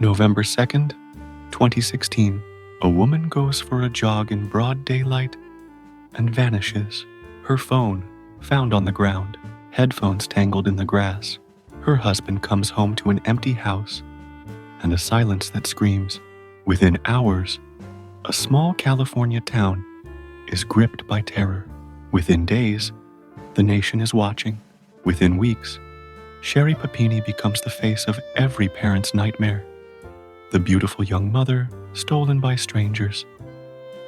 November 2nd, 2016. A woman goes for a jog in broad daylight and vanishes. Her phone found on the ground, headphones tangled in the grass. Her husband comes home to an empty house and a silence that screams. Within hours, a small California town is gripped by terror. Within days, the nation is watching. Within weeks, Sherry Papini becomes the face of every parent's nightmare. The beautiful young mother stolen by strangers,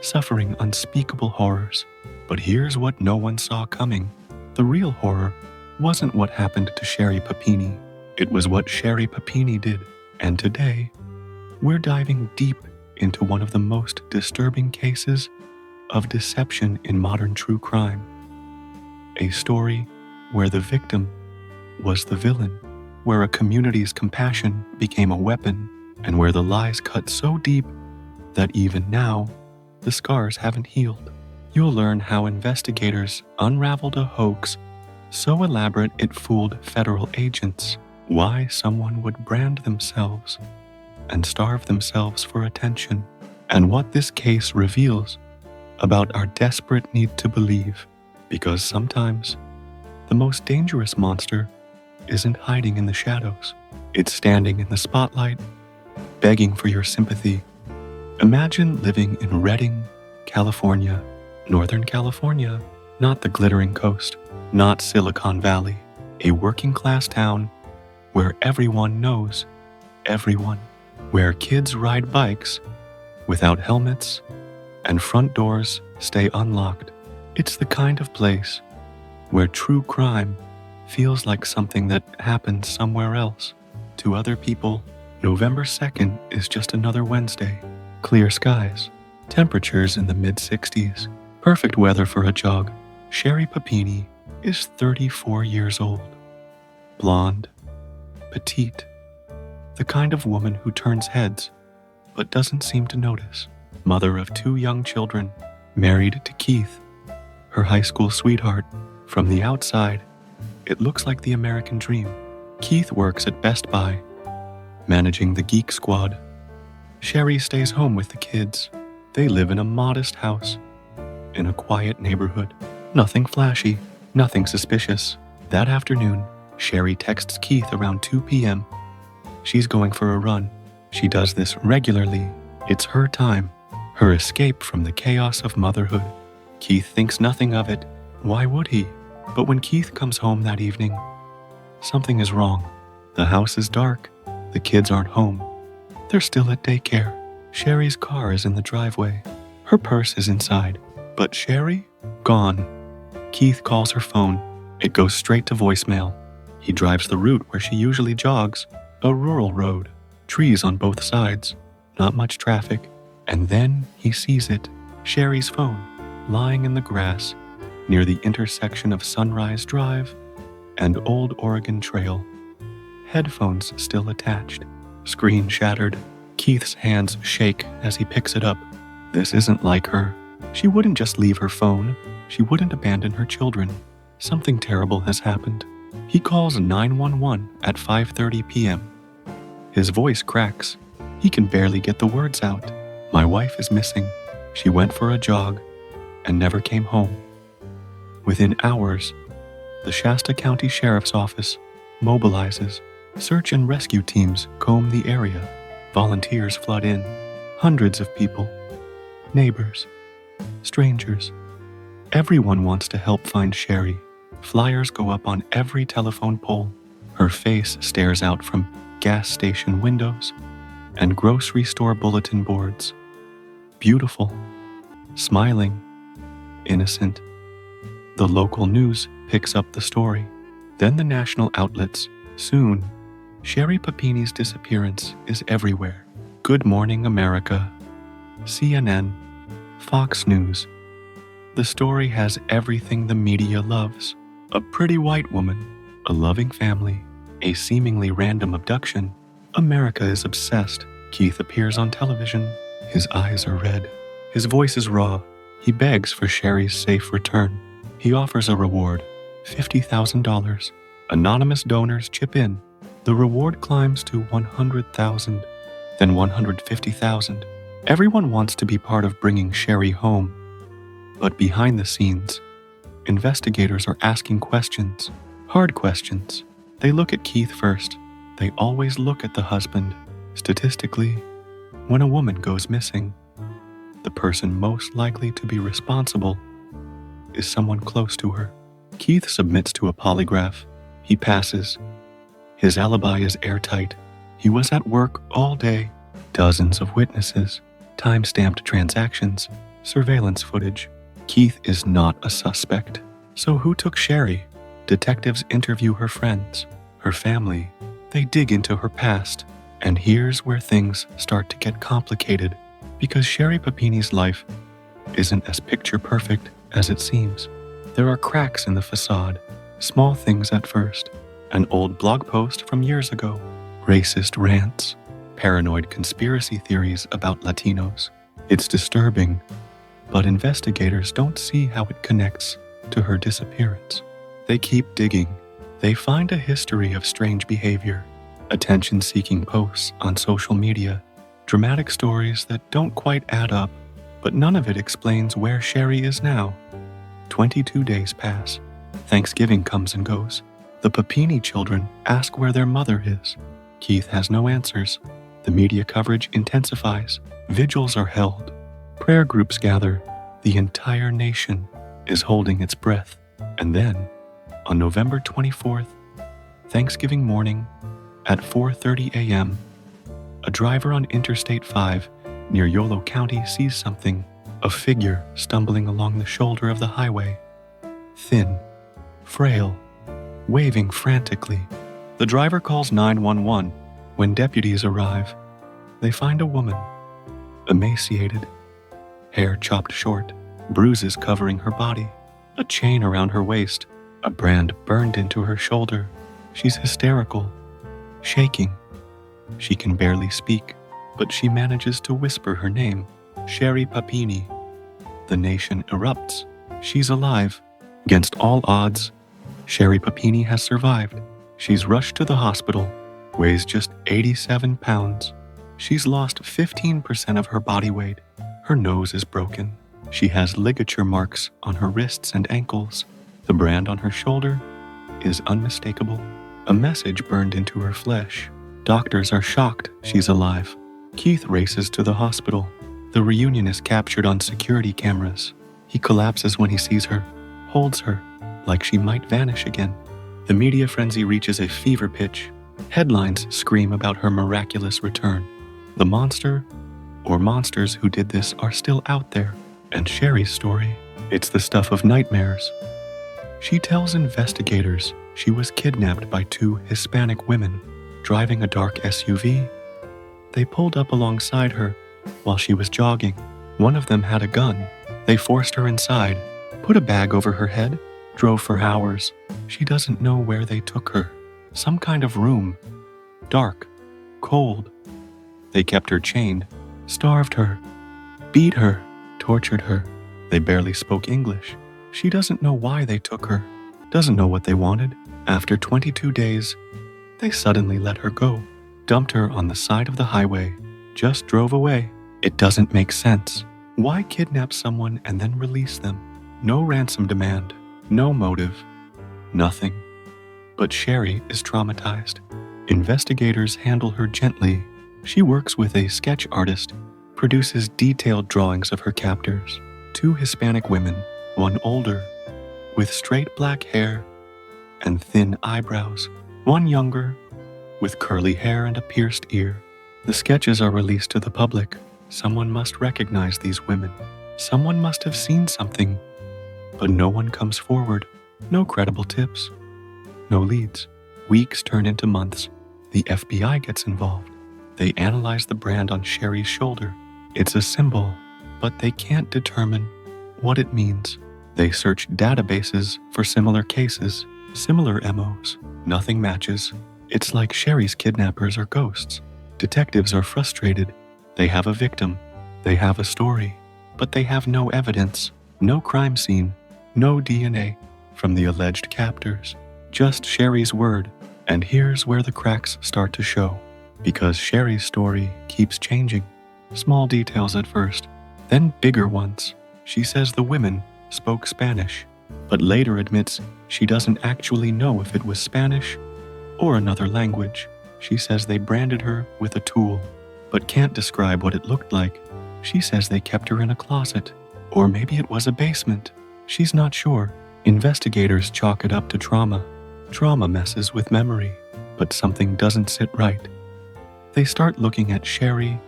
suffering unspeakable horrors. But here's what no one saw coming. The real horror wasn't what happened to Sherry Papini. It was what Sherry Papini did. And today, we're diving deep into one of the most disturbing cases of deception in modern true crime. A story where the victim was the villain, where a community's compassion became a weapon, and where the lies cut so deep that even now, the scars haven't healed. You'll learn how investigators unraveled a hoax so elaborate it fooled federal agents, why someone would brand themselves and starve themselves for attention, and what this case reveals about our desperate need to believe. Because sometimes, the most dangerous monster isn't hiding in the shadows. It's standing in the spotlight, begging for your sympathy. Imagine living in Redding, California, Northern California, not the glittering coast, not Silicon Valley, a working-class town where everyone knows everyone, where kids ride bikes without helmets and front doors stay unlocked. It's the kind of place where true crime feels like something that happens somewhere else. To other people, November 2nd is just another Wednesday. Clear skies, temperatures in the mid-60s, perfect weather for a jog. Sherry Papini is 34 years old. Blonde, petite, the kind of woman who turns heads but doesn't seem to notice. Mother of 2 young children, married to Keith, her high school sweetheart. From the outside, it looks like the American dream. Keith works at Best Buy, managing the Geek Squad. Sherry stays home with the kids. They live in a modest house, in a quiet neighborhood. Nothing flashy, nothing suspicious. That afternoon, Sherry texts Keith around 2 p.m. She's going for a run. She does this regularly. It's her time, her escape from the chaos of motherhood. Keith thinks nothing of it. Why would he? But when Keith comes home that evening, something is wrong. The house is dark. The kids aren't home. They're still at daycare. Sherry's car is in the driveway. Her purse is inside. But Sherry? Gone. Keith calls her phone. It goes straight to voicemail. He drives the route where she usually jogs, a rural road. Trees on both sides. Not much traffic. And then he sees it. Sherry's phone, lying in the grass near the intersection of Sunrise Drive and Old Oregon Trail. Headphones still attached. Screen shattered. Keith's hands shake as he picks it up. This isn't like her. She wouldn't just leave her phone. She wouldn't abandon her children. Something terrible has happened. He calls 911 at 5:30 p.m. His voice cracks. He can barely get the words out. My wife is missing. She went for a jog and never came home. Within hours, the Shasta County Sheriff's Office mobilizes. Search and rescue teams comb the area. Volunteers flood in. Hundreds of people, neighbors, strangers. Everyone wants to help find Sherry. Flyers go up on every telephone pole. Her face stares out from gas station windows and grocery store bulletin boards. Beautiful, smiling, innocent. The local news picks up the story. Then the national outlets. Soon, Sherry Papini's disappearance is everywhere. Good Morning America, CNN, Fox News. The story has everything the media loves. A pretty white woman, a loving family, a seemingly random abduction. America is obsessed. Keith appears on television. His eyes are red. His voice is raw. He begs for Sherry's safe return. He offers a reward, $50,000. Anonymous donors chip in. The reward climbs to $100,000. then 150,000. Everyone wants to be part of bringing Sherry home. But behind the scenes, investigators are asking questions, hard questions. They look at Keith first. They always look at the husband. Statistically, when a woman goes missing, the person most likely to be responsible is someone close to her. Keith submits to a polygraph. He passes. His alibi is airtight. He was at work all day. Dozens of witnesses, time-stamped transactions, surveillance footage. Keith is not a suspect. So who took Sherry? Detectives interview her friends, her family. They dig into her past. And here's where things start to get complicated, because Sherry Papini's life isn't as picture perfect as it seems. There are cracks in the facade, small things at first, an old blog post from years ago, racist rants, paranoid conspiracy theories about Latinos. It's disturbing, but investigators don't see how it connects to her disappearance. They keep digging. They find a history of strange behavior, attention-seeking posts on social media, dramatic stories that don't quite add up, but none of it explains where Sherry is now. 22 days pass. Thanksgiving comes and goes. The Papini children ask where their mother is. Keith has no answers. The media coverage intensifies. Vigils are held. Prayer groups gather. The entire nation is holding its breath. And then, on November 24th, Thanksgiving morning, at 4:30 a.m., a driver on Interstate 5 near Yolo County sees something, a figure stumbling along the shoulder of the highway. Thin, frail, waving frantically. The driver calls 911. When deputies arrive, they find a woman, emaciated, hair chopped short, bruises covering her body, a chain around her waist, a brand burned into her shoulder. She's hysterical, shaking. She can barely speak, but she manages to whisper her name, Sherry Papini. The nation erupts. She's alive. Against all odds, Sherry Papini has survived. She's rushed to the hospital, weighs just 87 pounds. She's lost 15% of her body weight. Her nose is broken. She has ligature marks on her wrists and ankles. The brand on her shoulder is unmistakable. A message burned into her flesh. Doctors are shocked she's alive. Keith races to the hospital. The reunion is captured on security cameras. He collapses when he sees her, holds her, like she might vanish again. The media frenzy reaches a fever pitch. Headlines scream about her miraculous return. The monster, or monsters who did this, are still out there. And Sherry's story, it's the stuff of nightmares. She tells investigators she was kidnapped by two Hispanic women driving a dark SUV. They pulled up alongside her while she was jogging. One of them had a gun. They forced her inside, put a bag over her head, drove for hours. She doesn't know where they took her. Some kind of room. Dark. Cold. They kept her chained, starved her, beat her, tortured her. They barely spoke English. She doesn't know why they took her, doesn't know what they wanted. After 22 days, they suddenly let her go, dumped her on the side of the highway, just drove away. It doesn't make sense. Why kidnap someone and then release them? No ransom demand, no motive, nothing. But Sherry is traumatized. Investigators handle her gently. She works with a sketch artist, produces detailed drawings of her captors. Two Hispanic women, one older, with straight black hair and thin eyebrows, one younger, with curly hair and a pierced ear. The sketches are released to the public. Someone must recognize these women. Someone must have seen something. But no one comes forward. No credible tips. No leads. Weeks turn into months. The FBI gets involved. They analyze the brand on Sherry's shoulder. It's a symbol, but they can't determine what it means. They search databases for similar cases, similar MOs. Nothing matches. It's like Sherry's kidnappers are ghosts. Detectives are frustrated. They have a victim. They have a story. But they have no evidence, no crime scene, no DNA from the alleged captors. Just Sherry's word. And here's where the cracks start to show. because Sherry's story keeps changing. Small details at first, then bigger ones. She says the women spoke Spanish, but later admits she doesn't actually know if it was Spanish or another language. She says they branded her with a tool, but can't describe what it looked like. She says they kept her in a closet, or maybe it was a basement. She's not sure. Investigators chalk it up to trauma. Trauma messes with memory, but something doesn't sit right. They start looking at Sherry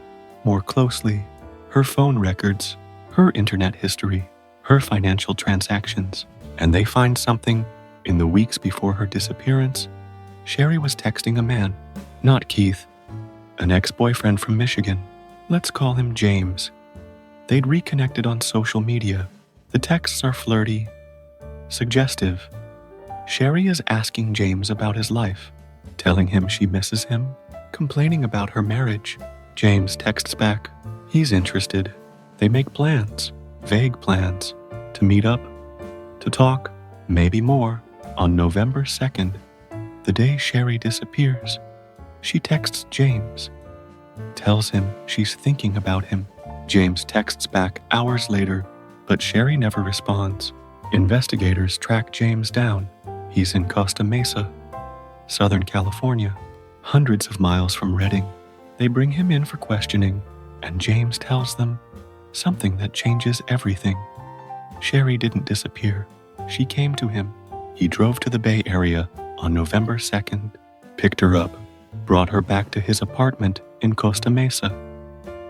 more closely, her phone records, her internet history, her financial transactions, and they find something. In the weeks before her disappearance, Sherry was texting a man, not Keith, an ex-boyfriend from Michigan. Let's call him James. They'd reconnected on social media. The texts are flirty, suggestive. Sherry is asking James about his life, telling him she misses him, complaining about her marriage. James texts back. He's interested. They make plans, vague plans, to meet up, to talk, maybe more. On November 2nd, the day Sherry disappears, she texts James, tells him she's thinking about him. James texts back hours later, but Sherry never responds. Investigators track James down. He's in Costa Mesa, Southern California, hundreds of miles from Redding. They bring him in for questioning, and James tells them something that changes everything. Sherry didn't disappear. She came to him. He drove to the Bay Area on November 2nd, picked her up, brought her back to his apartment in Costa Mesa.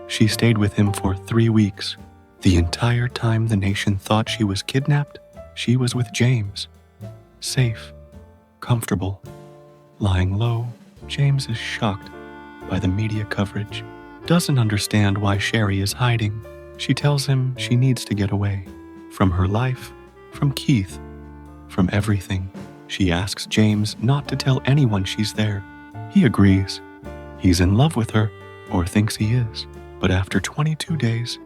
She stayed with him for 3 weeks. The entire time the nation thought she was kidnapped, she was with James. Safe, comfortable, lying low. James is shocked by the media coverage, doesn't understand why Sherry is hiding. She tells him she needs to get away from her life, from Keith, from everything. She asks James not to tell anyone she's there. He agrees. He's in love with her, or thinks he is. But after 22 days,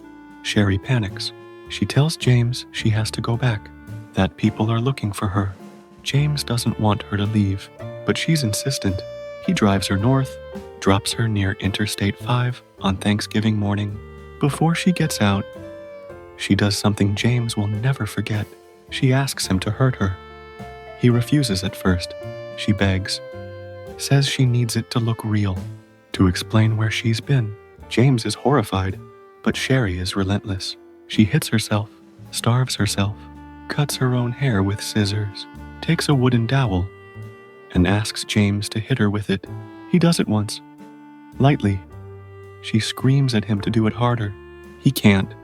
Sherry panics. She tells James she has to go back, that people are looking for her. James doesn't want her to leave, but she's insistent. He drives her north, drops her near Interstate 5 on Thanksgiving morning. Before she gets out, she does something James will never forget. She asks him to hurt her. He refuses at first. She begs, says she needs it to look real, to explain where she's been. James is horrified, but Sherry is relentless. She hits herself, starves herself, cuts her own hair with scissors, takes a wooden dowel, and asks James to hit her with it. He does it once, lightly. She screams at him to do it harder. He can't,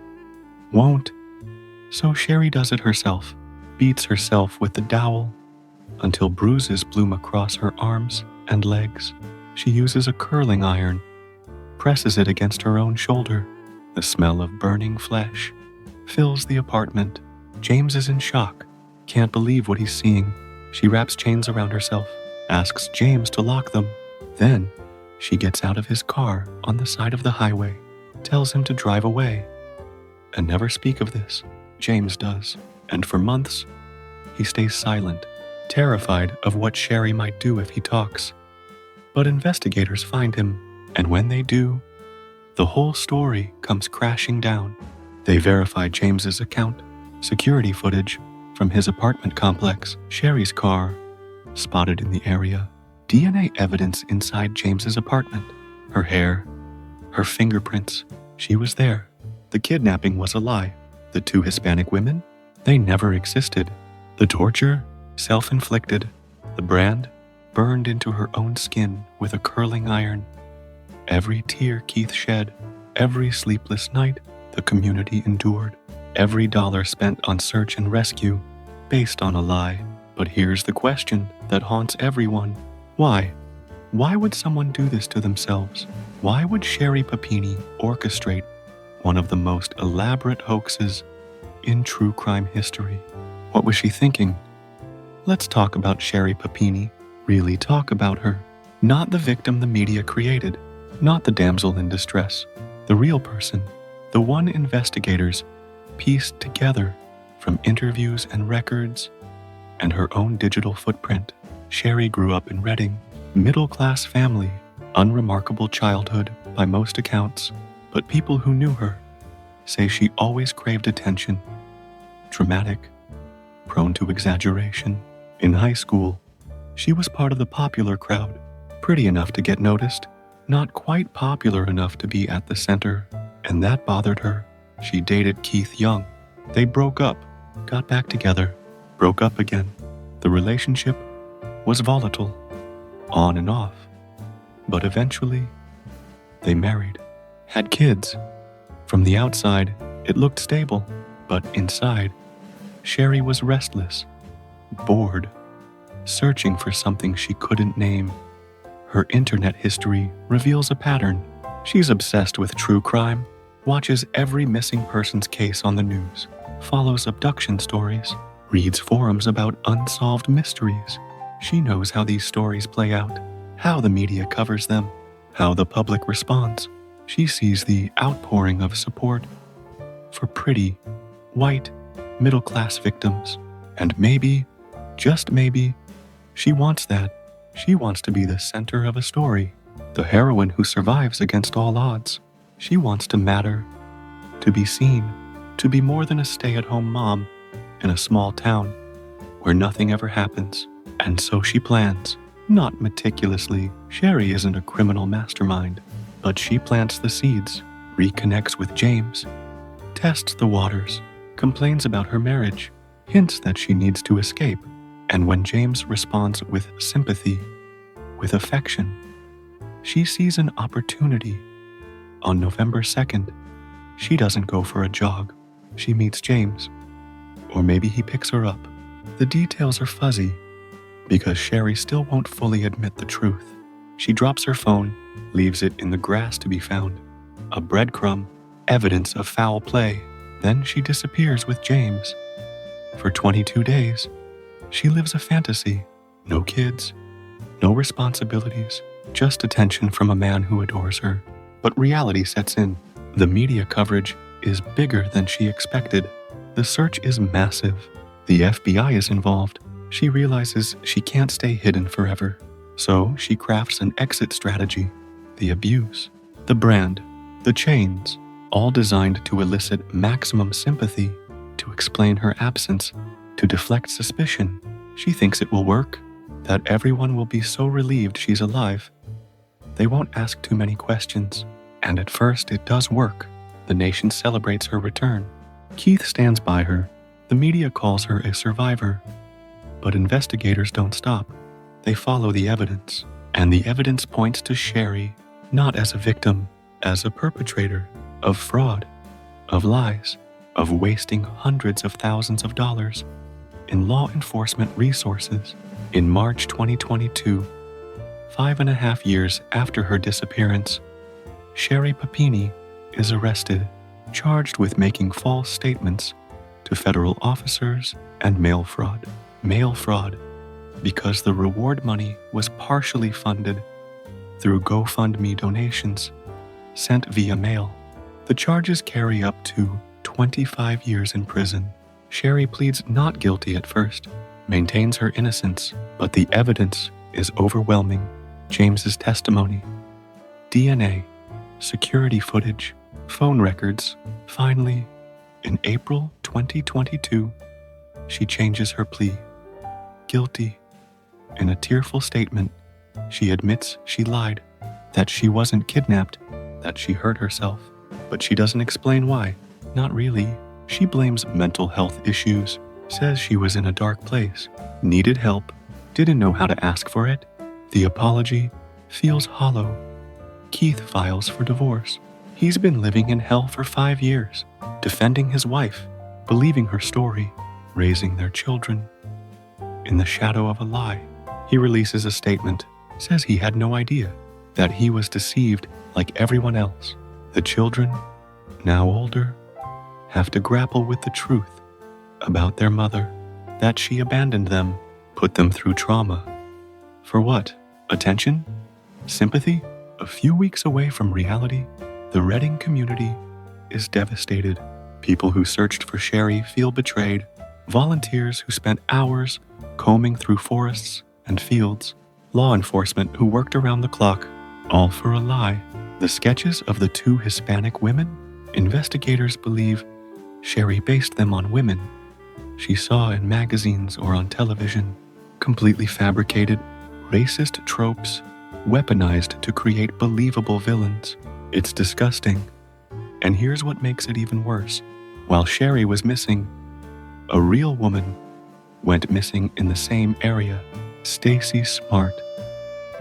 won't. So Sherry does it herself, beats herself with the dowel until bruises bloom across her arms and legs. She uses a curling iron, presses it against her own shoulder. The smell of burning flesh fills the apartment. James is in shock, can't believe what he's seeing. She wraps chains around herself, asks James to lock them. Then she gets out of his car on the side of the highway, tells him to drive away and never speak of this. James does, and for months, he stays silent, terrified of what Sherry might do if he talks. But investigators find him, and when they do, the whole story comes crashing down. They verify James's account, security footage from his apartment complex, Sherry's car, spotted in the area, DNA evidence inside James's apartment, her hair, her fingerprints. She was there. The kidnapping was a lie. The 2 Hispanic women, they never existed. The torture, self-inflicted. The brand, burned into her own skin with a curling iron. Every tear Keith shed, every sleepless night the community endured, every dollar spent on search and rescue, based on a lie. But here's the question that haunts everyone. Why? Why would someone do this to themselves? Why would Sherry Papini orchestrate one of the most elaborate hoaxes in true crime history? What was she thinking? Let's talk about Sherry Papini. Really talk about her. Not the victim the media created, not the damsel in distress, the real person, the one investigators pieced together from interviews and records and her own digital footprint. Sherry grew up in Redding, middle-class family, Unremarkable childhood by most accounts, but people who knew her say she always craved attention. Dramatic, prone to exaggeration. In high school, she was part of the popular crowd, pretty enough to get noticed, not quite popular enough to be at the center, and that bothered her. She dated Keith Young. They broke up, got back together, broke up again. The relationship was volatile, on and off, but eventually they married, had kids. From the outside, it looked stable, but inside, Sherry was restless, bored, searching for something she couldn't name. Her internet history reveals a pattern. She's obsessed with true crime, watches every missing persons case on the news, follows abduction stories, reads forums about unsolved mysteries. She knows how these stories play out, how the media covers them, how the public responds. She sees the outpouring of support for pretty, white, middle-class victims. And maybe, just maybe, she wants that. She wants to be the center of a story, the heroine who survives against all odds. She wants to matter, to be seen, to be more than a stay-at-home mom in a small town where nothing ever happens. And so she plans, not meticulously. Sherry isn't a criminal mastermind, but she plants the seeds, reconnects with James, tests the waters, complains about her marriage, hints that she needs to escape. And when James responds with sympathy, with affection, she sees an opportunity. On November 2nd, she doesn't go for a jog. She meets James. Or maybe he picks her up. The details are fuzzy, because Sherry still won't fully admit the truth. She drops her phone, leaves it in the grass to be found. A breadcrumb, evidence of foul play. Then she disappears with James. For 22 days, she lives a fantasy. No kids, no responsibilities, just attention from a man who adores her. But reality sets in. The media coverage is bigger than she expected. The search is massive. The FBI is involved. She realizes she can't stay hidden forever. So she crafts an exit strategy. The abuse, the brand, the chains, all designed to elicit maximum sympathy, to explain her absence, to deflect suspicion. She thinks it will work, that everyone will be so relieved she's alive. They won't ask too many questions. And at first it does work. The nation celebrates her return. Keith stands by her. The media calls her a survivor. But investigators don't stop. They follow the evidence. And the evidence points to Sherry, not as a victim, as a perpetrator of fraud, of lies, of wasting hundreds of thousands of dollars in law enforcement resources. In March 2022, 5.5 years after her disappearance, Sherry Papini is arrested, charged with making false statements to federal officers and mail fraud. Mail fraud because the reward money was partially funded through GoFundMe donations sent via mail. The charges carry up to 25 years in prison. Sherry pleads not guilty at first, maintains her innocence, but the evidence is overwhelming. James's testimony, DNA, security footage, phone records. Finally, in April 2022, she changes her plea. Guilty. In a tearful statement, she admits she lied, that she wasn't kidnapped, that she hurt herself. But she doesn't explain why. Not really. She blames mental health issues, says she was in a dark place, needed help, didn't know how to ask for it. The apology feels hollow. Keith files for divorce. He's been living in hell for 5 years, defending his wife, believing her story, raising their children. In the shadow of a lie, he releases a statement, says he had no idea, that he was deceived like everyone else. The children, now older, have to grapple with the truth about their mother, that she abandoned them, put them through trauma. For what? Attention? Sympathy? A few weeks away from reality, the Reading community is devastated. People who searched for Sherry feel betrayed. Volunteers who spent hours combing through forests and fields. Law enforcement who worked around the clock All for a lie. The sketches of the two Hispanic women? Investigators believe Sherry based them on women she saw in magazines or on television. Completely fabricated, racist tropes, weaponized to create believable villains. It's disgusting. And here's what makes it even worse. While Sherry was missing, a real woman went missing in the same area. Stacy Smart,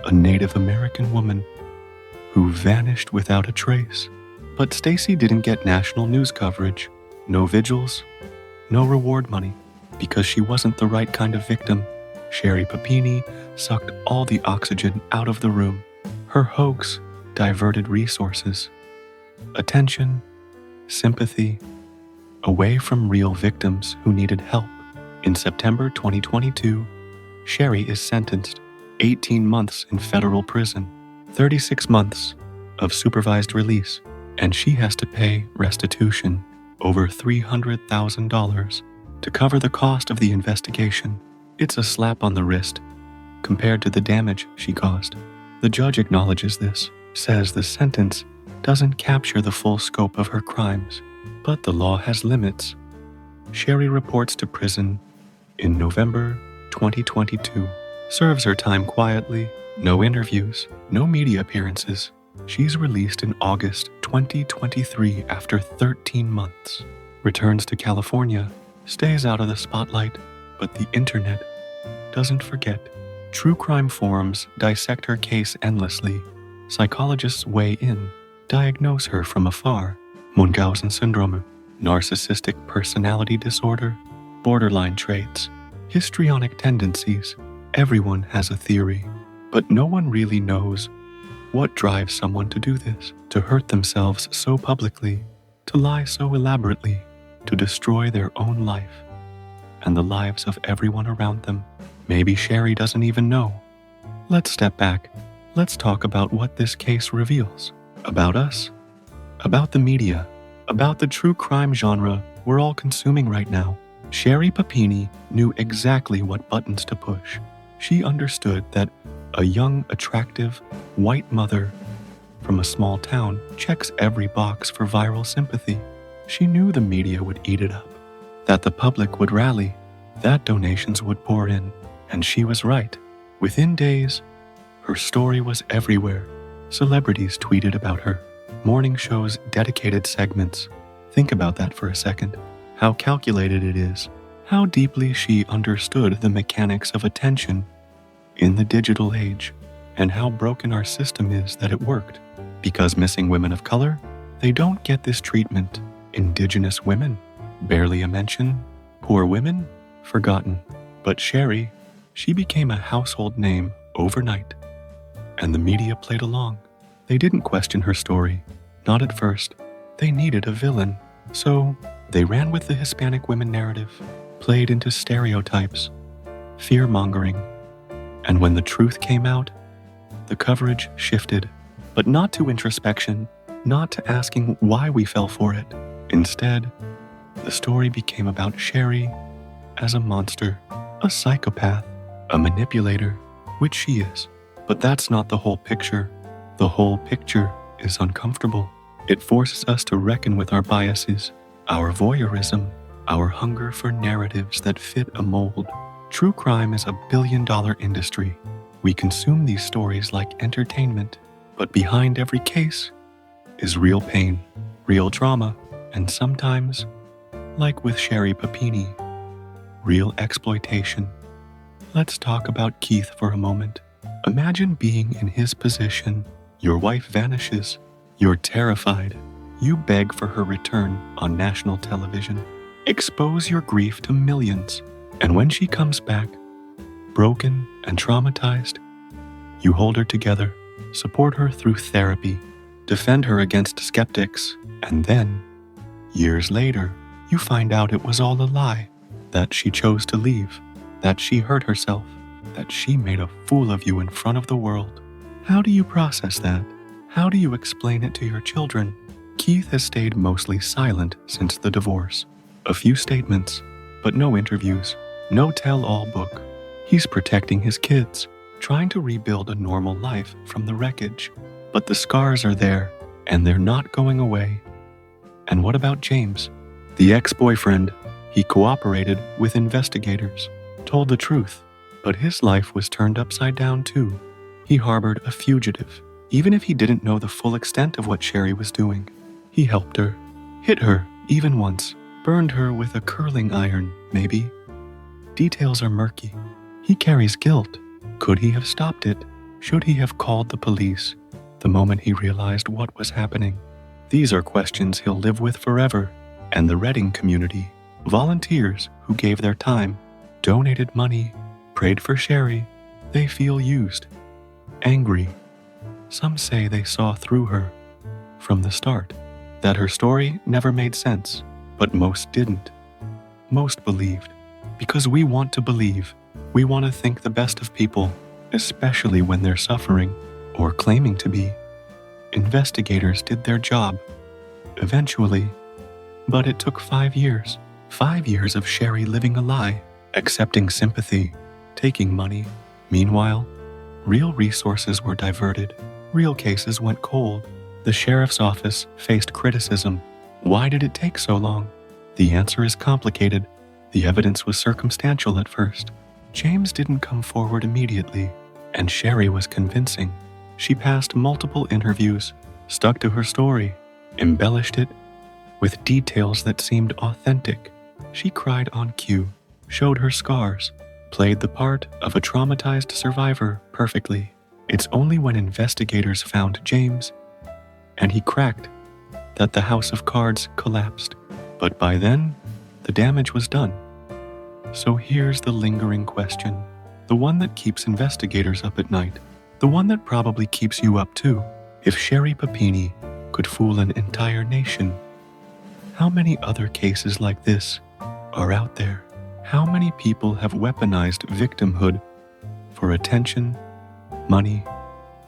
a Native American woman who vanished without a trace. But Stacy didn't get national news coverage, no vigils, no reward money, because she wasn't the right kind of victim. Sherry Papini sucked all the oxygen out of the room. Her hoax diverted resources, attention, sympathy, away from real victims who needed help. In September 2022, Sherry is sentenced 18 months in federal prison, 36 months of supervised release, and she has to pay restitution, over $300,000, to cover the cost of the investigation. It's a slap on the wrist compared to the damage she caused. The judge acknowledges this, says the sentence doesn't capture the full scope of her crimes, but the law has limits. Sherry reports to prison in November 2022, serves her time quietly, no interviews, no media appearances. She's released in August 2023 after 13 months, returns to California, stays out of the spotlight, but the internet doesn't forget. True crime forums dissect her case endlessly. Psychologists weigh in, diagnose her from afar. Munchausen syndrome, narcissistic personality disorder, borderline traits, histrionic tendencies. Everyone has a theory, but no one really knows what drives someone to do this, to hurt themselves so publicly, to lie so elaborately, to destroy their own life and the lives of everyone around them. Maybe Sherry doesn't even know. Let's step back. Let's talk about what this case reveals. About us, about the media, about the true crime genre we're all consuming right now. Sherry Papini knew exactly what buttons to push. She understood that a young, attractive, white mother from a small town checks every box for viral sympathy. She knew the media would eat it up, that the public would rally, that donations would pour in, and she was right. Within days, her story was everywhere. Celebrities tweeted about her. Morning shows dedicated segments. Think about that for a second. How calculated it is. How deeply she understood the mechanics of attention in the digital age, and how broken our system is that it worked. Because missing women of color, they don't get this treatment. Indigenous women, barely a mention. Poor women, forgotten. But Sherry, she became a household name overnight. And the media played along. They didn't question her story. Not at first. They needed a villain. So they ran with the Hispanic women narrative, played into stereotypes, fear-mongering. And when the truth came out, the coverage shifted, but not to introspection, not to asking why we fell for it. Instead, the story became about Sherry as a monster, a psychopath, a manipulator, which she is. But that's not the whole picture. The whole picture is uncomfortable. It forces us to reckon with our biases, our voyeurism, our hunger for narratives that fit a mold. True crime is a billion-dollar industry. We consume these stories like entertainment, but behind every case is real pain, real trauma, and sometimes, like with Sherry Papini, real exploitation. Let's talk about Keith for a moment. Imagine being in his position. Your wife vanishes. You're terrified. You beg for her return on national television. Expose your grief to millions. And when she comes back, broken and traumatized, you hold her together, support her through therapy, defend her against skeptics, and then, years later, you find out it was all a lie, that she chose to leave, that she hurt herself, that she made a fool of you in front of the world. How do you process that? How do you explain it to your children? Keith has stayed mostly silent since the divorce. A few statements, but no interviews, no tell-all book. He's protecting his kids, trying to rebuild a normal life from the wreckage. But the scars are there, and they're not going away. And what about James? The ex-boyfriend. He cooperated with investigators, told the truth, but his life was turned upside down too. He harbored a fugitive, even if he didn't know the full extent of what Sherry was doing. He helped her, hit her even once, burned her with a curling iron, maybe. Details are murky. He carries guilt. Could he have stopped it? Should he have called the police the moment he realized what was happening? These are questions he'll live with forever. And the Reading community, volunteers who gave their time, donated money, prayed for Sherry, they feel used, angry. Some say they saw through her from the start, that her story never made sense, but most didn't. Most believed. Because we want to believe. We want to think the best of people, especially when they're suffering or claiming to be. Investigators did their job. Eventually, but it took 5 years. 5 years of Sherry living a lie, accepting sympathy, taking money. Meanwhile, real resources were diverted. Real cases went cold. The sheriff's office faced criticism. Why did it take so long? The answer is complicated. The evidence was circumstantial at first. James didn't come forward immediately, and Sherry was convincing. She passed multiple interviews, stuck to her story, embellished it with details that seemed authentic. She cried on cue, showed her scars, played the part of a traumatized survivor perfectly. It's only when investigators found James, and he cracked, that the house of cards collapsed. But by then, the damage was done. So here's the lingering question, the one that keeps investigators up at night, the one that probably keeps you up too. If Sherry Papini could fool an entire nation, how many other cases like this are out there? How many people have weaponized victimhood for attention, money,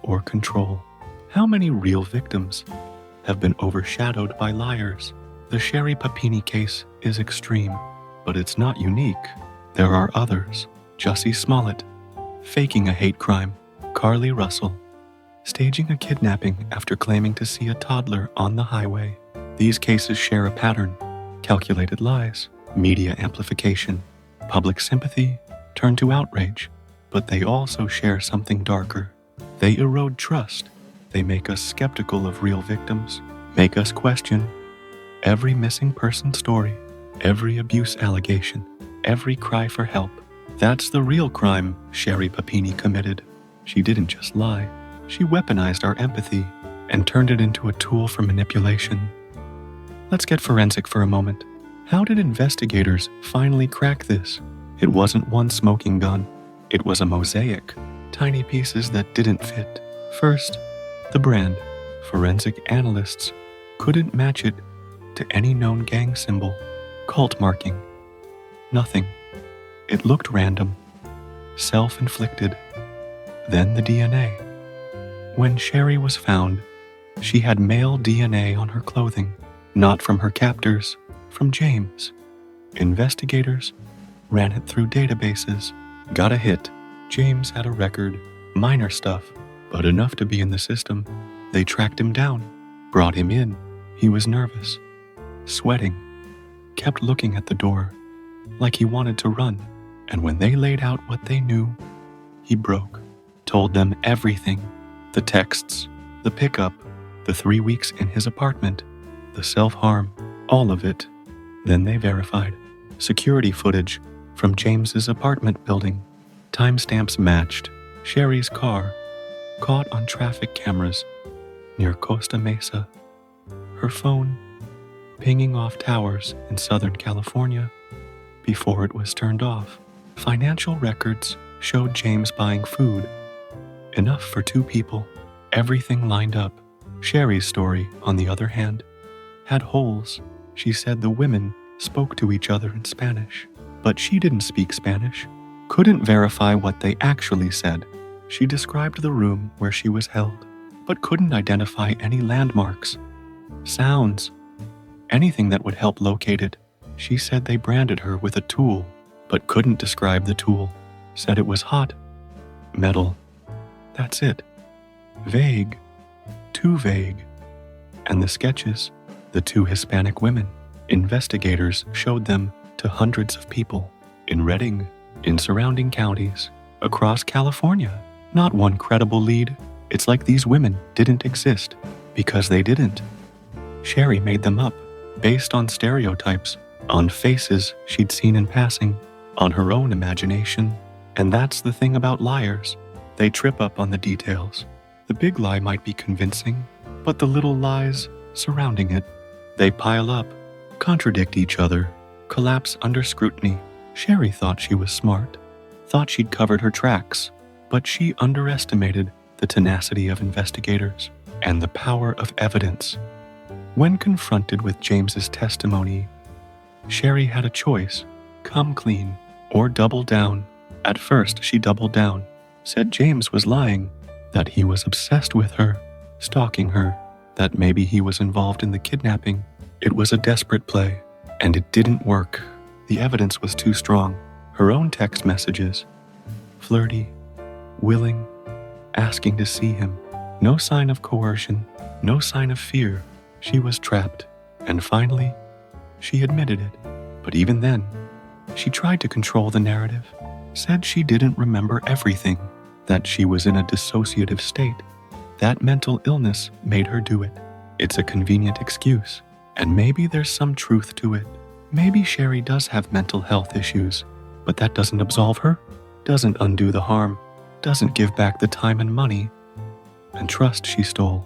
or control? How many real victims have been overshadowed by liars? The Sherry Papini case is extreme, but it's not unique. There are others. Jussie Smollett, faking a hate crime. Carly Russell, staging a kidnapping after claiming to see a toddler on the highway. These cases share a pattern: calculated lies, media amplification, public sympathy turned to outrage. But they also share something darker. They erode trust. They make us skeptical of real victims, make us question every missing person story, every abuse allegation, every cry for help. That's the real crime Sherry Papini committed. She didn't just lie. She weaponized our empathy and turned it into a tool for manipulation. Let's get forensic for a moment. How did investigators finally crack this? It wasn't one smoking gun. It was a mosaic, tiny pieces that didn't fit. First, the brand. Forensic analysts couldn't match it to any known gang symbol. Cult marking. Nothing. It looked random. Self-inflicted. Then the DNA. When Sherry was found, she had male DNA on her clothing. Not from her captors, from James. Investigators ran it through databases. Got a hit. James had a record. Minor stuff, but enough to be in the system. They tracked him down, brought him in. He was nervous, sweating, kept looking at the door, like he wanted to run. And when they laid out what they knew, he broke. Told them everything. The texts, the pickup, the 3 weeks in his apartment, the self-harm, all of it. Then they verified. Security footage from James's apartment building. Timestamps matched. Sherry's car, caught on traffic cameras near Costa Mesa. Her phone, pinging off towers in Southern California before it was turned off. Financial records showed James buying food. Enough for 2 people. Everything lined up. Sherry's story, on the other hand, had holes. She said the women spoke to each other in Spanish, but she didn't speak Spanish. Couldn't verify what they actually said. She described the room where she was held, but couldn't identify any landmarks, sounds, anything that would help locate it. She said they branded her with a tool, but couldn't describe the tool. Said it was hot, metal. That's it. Vague. too vague. And the sketches, the two Hispanic women, investigators showed them to hundreds of people in Redding, in surrounding counties, across California. Not one credible lead. It's like these women didn't exist because they didn't. Sherry made them up based on stereotypes, on faces she'd seen in passing, on her own imagination. And that's the thing about liars. They trip up on the details. The big lie might be convincing, but the little lies surrounding it, they pile up, contradict each other, collapse under scrutiny. Sherry thought she was smart, thought she'd covered her tracks, but she underestimated the tenacity of investigators and the power of evidence. When confronted with James's testimony, Sherry had a choice: come clean or double down. At first, she doubled down, said James was lying, that he was obsessed with her, stalking her, that maybe he was involved in the kidnapping. It was a desperate play, and it didn't work. The evidence was too strong. Her own text messages, flirty, willing, asking to see him. No sign of coercion, no sign of fear. She was trapped, and finally, she admitted it. But even then, she tried to control the narrative, said she didn't remember everything, that she was in a dissociative state. That mental illness made her do it. It's a convenient excuse, and maybe there's some truth to it. Maybe Sherry does have mental health issues, but that doesn't absolve her, doesn't undo the harm, doesn't give back the time and money and trust she stole.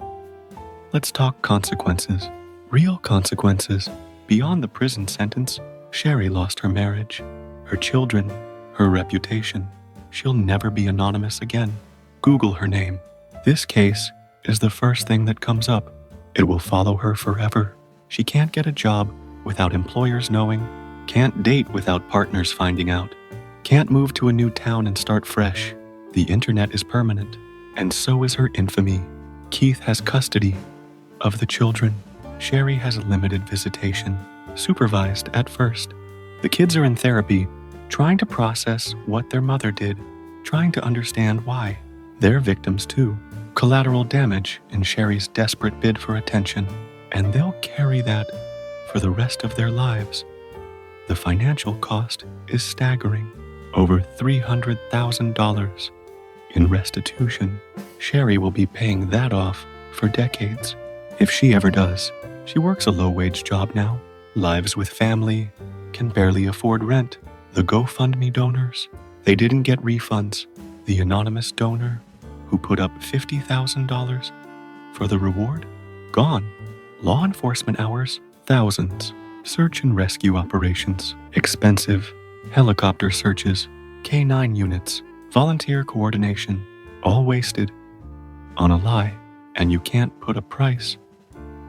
Let's talk consequences. Real consequences. Beyond the prison sentence, Sherry lost her marriage, her children, her reputation. She'll never be anonymous again. Google her name. This case is the first thing that comes up. It will follow her forever. She can't get a job without employers knowing, can't date without partners finding out, can't move to a new town and start fresh. The internet is permanent, and so is her infamy. Keith has custody of the children. Sherry has limited visitation, supervised at first. The kids are in therapy, trying to process what their mother did, trying to understand why. They're victims too. Collateral damage in Sherry's desperate bid for attention, and they'll carry that for the rest of their lives. The financial cost is staggering. Over $300,000 in restitution. Sherry will be paying that off for decades, if she ever does. She works a low-wage job now, lives with family, can barely afford rent. The GoFundMe donors, they didn't get refunds. The anonymous donor who put up $50,000 for the reward, gone. Law enforcement hours, thousands. Search and rescue operations, expensive. Helicopter searches, K-9 units, volunteer coordination, all wasted on a lie. And you can't put a price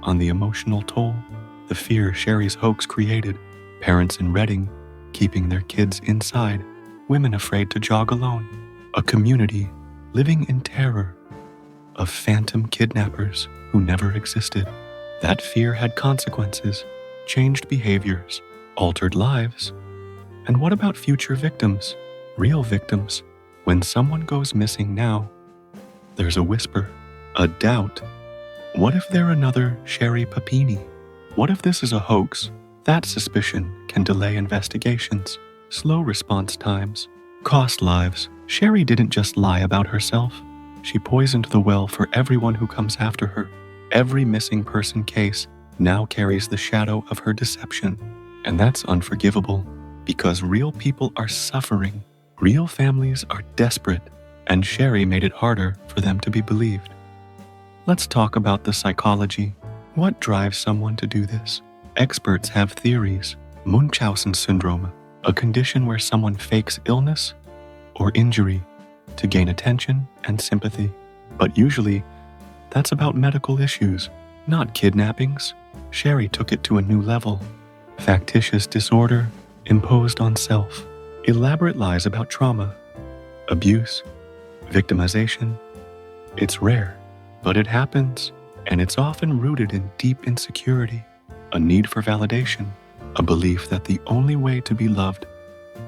on the emotional toll, the fear Sherry's hoax created. Parents in Redding keeping their kids inside, women afraid to jog alone, a community living in terror of phantom kidnappers who never existed. That fear had consequences, changed behaviors, altered lives. And what about future victims, real victims? When someone goes missing now, there's a whisper, a doubt. What if they're another Sherry Papini? What if this is a hoax? That suspicion can delay investigations, slow response times, cost lives. Sherry didn't just lie about herself. She poisoned the well for everyone who comes after her. Every missing person case now carries the shadow of her deception. And that's unforgivable, because real people are suffering. Real families are desperate, and Sherry made it harder for them to be believed. Let's talk about the psychology. What drives someone to do this? Experts have theories. Munchausen syndrome, a condition where someone fakes illness or injury to gain attention and sympathy. But usually, that's about medical issues, not kidnappings. Sherry took it to a new level. Factitious disorder imposed on self. Elaborate lies about trauma, abuse, victimization. It's rare, but it happens, and it's often rooted in deep insecurity, a need for validation, a belief that the only way to be loved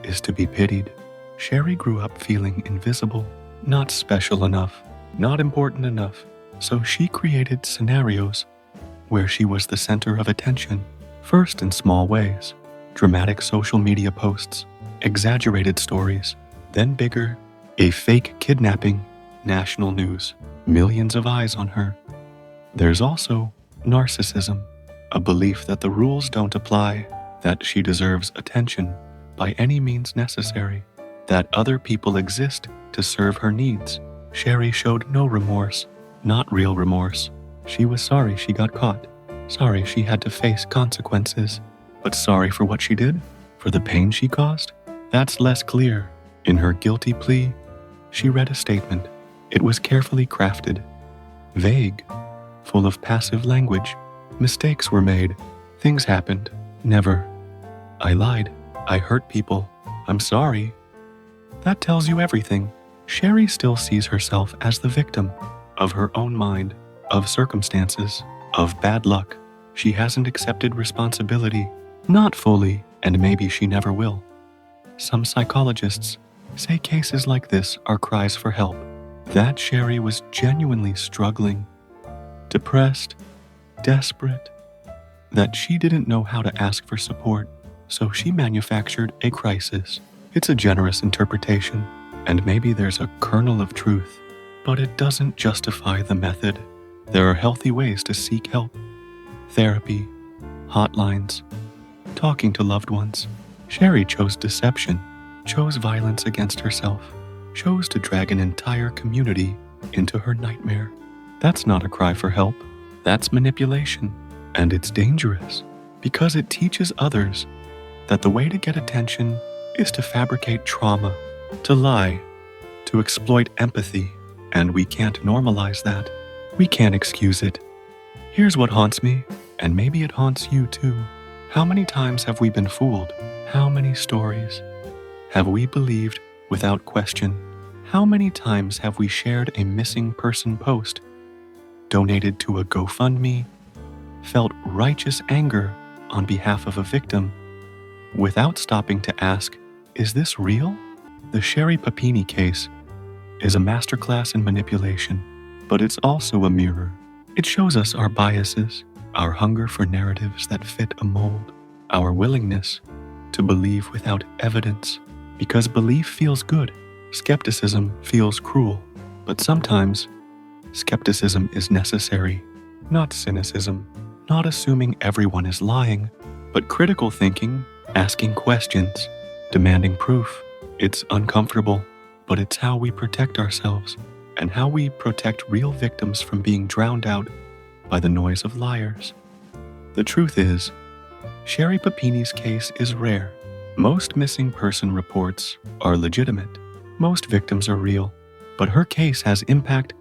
is to be pitied. Sherry grew up feeling invisible, not special enough, not important enough. So she created scenarios where she was the center of attention, first in small ways, dramatic social media posts, exaggerated stories, then bigger, a fake kidnapping, national news, millions of eyes on her. There's also narcissism, a belief that the rules don't apply, that she deserves attention by any means necessary, that other people exist to serve her needs. Sherry showed no remorse, not real remorse. She was sorry she got caught, sorry she had to face consequences, but sorry for what she did, for the pain she caused? That's less clear. In her guilty plea, she read a statement. It was carefully crafted, vague, full of passive language. Mistakes were made. Things happened. Never. I lied. I hurt people. I'm sorry. That tells you everything. Sherry still sees herself as the victim of her own mind, of circumstances, of bad luck. She hasn't accepted responsibility, not fully, and maybe she never will. Some psychologists say cases like this are cries for help. That Sherry was genuinely struggling, depressed, desperate, that she didn't know how to ask for support, so she manufactured a crisis. It's a generous interpretation, and maybe there's a kernel of truth, but it doesn't justify the method. There are healthy ways to seek help. Therapy, hotlines, talking to loved ones. Sherry chose deception, chose violence against herself, chose to drag an entire community into her nightmare. That's not a cry for help. That's manipulation. And it's dangerous because it teaches others that the way to get attention is to fabricate trauma, to lie, to exploit empathy. And we can't normalize that. We can't excuse it. Here's what haunts me, and maybe it haunts you too. How many times have we been fooled? How many stories have we believed without question? How many times have we shared a missing person post, donated to a GoFundMe, felt righteous anger on behalf of a victim, without stopping to ask, is this real? The Sherry Papini case is a masterclass in manipulation, but it's also a mirror. It shows us our biases, our hunger for narratives that fit a mold, our willingness to believe without evidence, because belief feels good. Skepticism feels cruel, but sometimes skepticism is necessary, not cynicism, not assuming everyone is lying, but critical thinking, asking questions, demanding proof. It's uncomfortable, but it's how we protect ourselves and how we protect real victims from being drowned out by the noise of liars. The truth is, Sherry Papini's case is rare. Most missing person reports are legitimate. Most victims are real, but her case has impact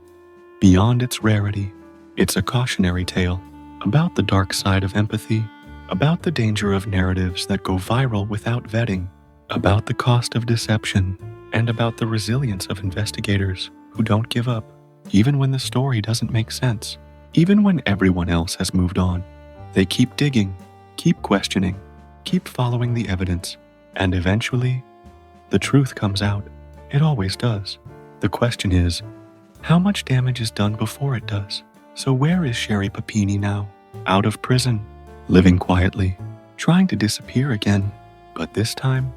beyond its rarity. It's a cautionary tale about the dark side of empathy, about the danger of narratives that go viral without vetting, about the cost of deception, and about the resilience of investigators who don't give up, even when the story doesn't make sense, even when everyone else has moved on. They keep digging, keep questioning, keep following the evidence, and eventually, the truth comes out. It always does. The question is, how much damage is done before it does? So where is Sherry Papini now? Out of prison, living quietly, trying to disappear again, but this time,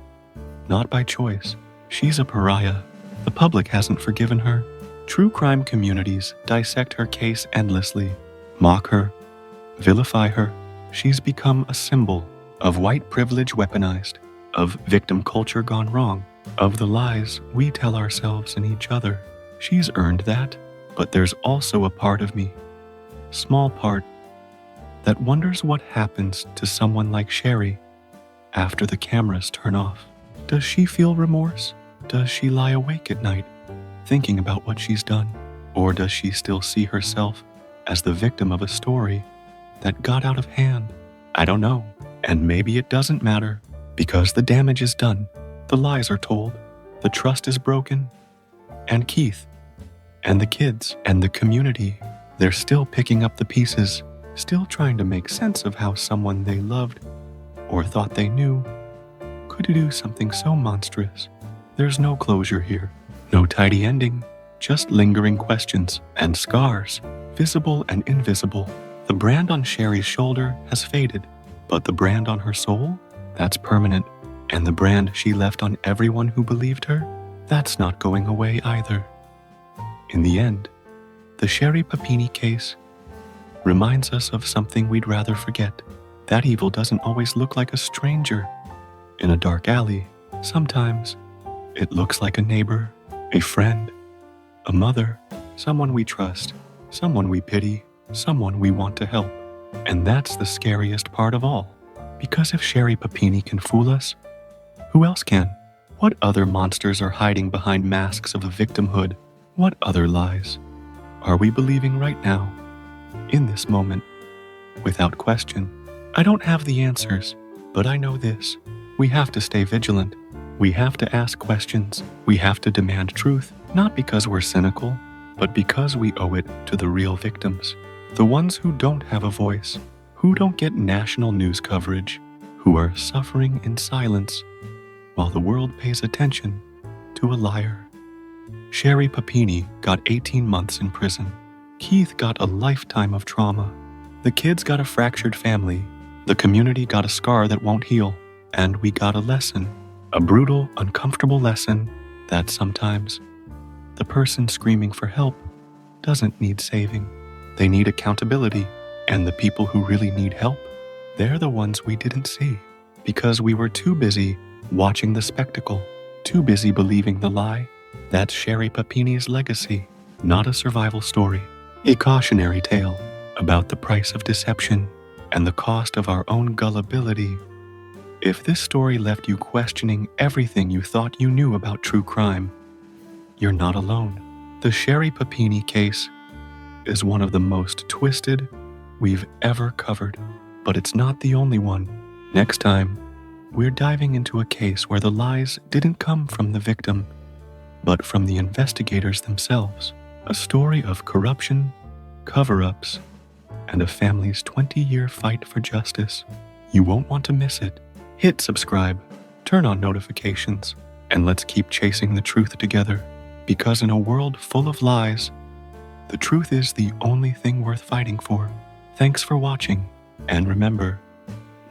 not by choice. She's a pariah. The public hasn't forgiven her. True crime communities dissect her case endlessly, mock her, vilify her. She's become a symbol of white privilege weaponized, of victim culture gone wrong, of the lies we tell ourselves and each other. She's earned that, but there's also a part of me, small part, that wonders what happens to someone like Sherry after the cameras turn off. Does she feel remorse? Does she lie awake at night, thinking about what she's done? Or does she still see herself as the victim of a story that got out of hand? I don't know. And maybe it doesn't matter, because the damage is done, the lies are told, the trust is broken, and Keith, and the kids, and the community, they're still picking up the pieces, still trying to make sense of how someone they loved, or thought they knew, could do something so monstrous. There's no closure here, no tidy ending, just lingering questions and scars, visible and invisible. The brand on Sherry's shoulder has faded, but the brand on her soul? That's permanent. And the brand she left on everyone who believed her? That's not going away either. In the end, the Sherry Papini case reminds us of something we'd rather forget. That evil doesn't always look like a stranger in a dark alley. Sometimes it looks like a neighbor, a friend, a mother, someone we trust, someone we pity, someone we want to help. And that's the scariest part of all. Because if Sherry Papini can fool us, who else can? What other monsters are hiding behind masks of victimhood? What other lies are we believing right now, in this moment? Without question, I don't have the answers, but I know this. We have to stay vigilant. We have to ask questions. We have to demand truth, not because we're cynical, but because we owe it to the real victims. The ones who don't have a voice, who don't get national news coverage, who are suffering in silence while the world pays attention to a liar. Sherry Papini got 18 months in prison. Keith got a lifetime of trauma. The kids got a fractured family. The community got a scar that won't heal. And we got a lesson, a brutal, uncomfortable lesson that sometimes the person screaming for help doesn't need saving. They need accountability. And the people who really need help, they're the ones we didn't see because we were too busy watching the spectacle, too busy believing the lie. That's Sherry Papini's legacy, not a survival story, a cautionary tale about the price of deception and the cost of our own gullibility. If this story left you questioning everything you thought you knew about true crime, you're not alone. The Sherry Papini case is one of the most twisted we've ever covered, but it's not the only one. Next time, we're diving into a case where the lies didn't come from the victim, but from the investigators themselves. A story of corruption, cover-ups, and a family's 20-year fight for justice. You won't want to miss it. Hit subscribe, turn on notifications, and let's keep chasing the truth together. Because in a world full of lies, the truth is the only thing worth fighting for. Thanks for watching, and remember,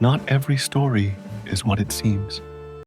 not every story is what it seems.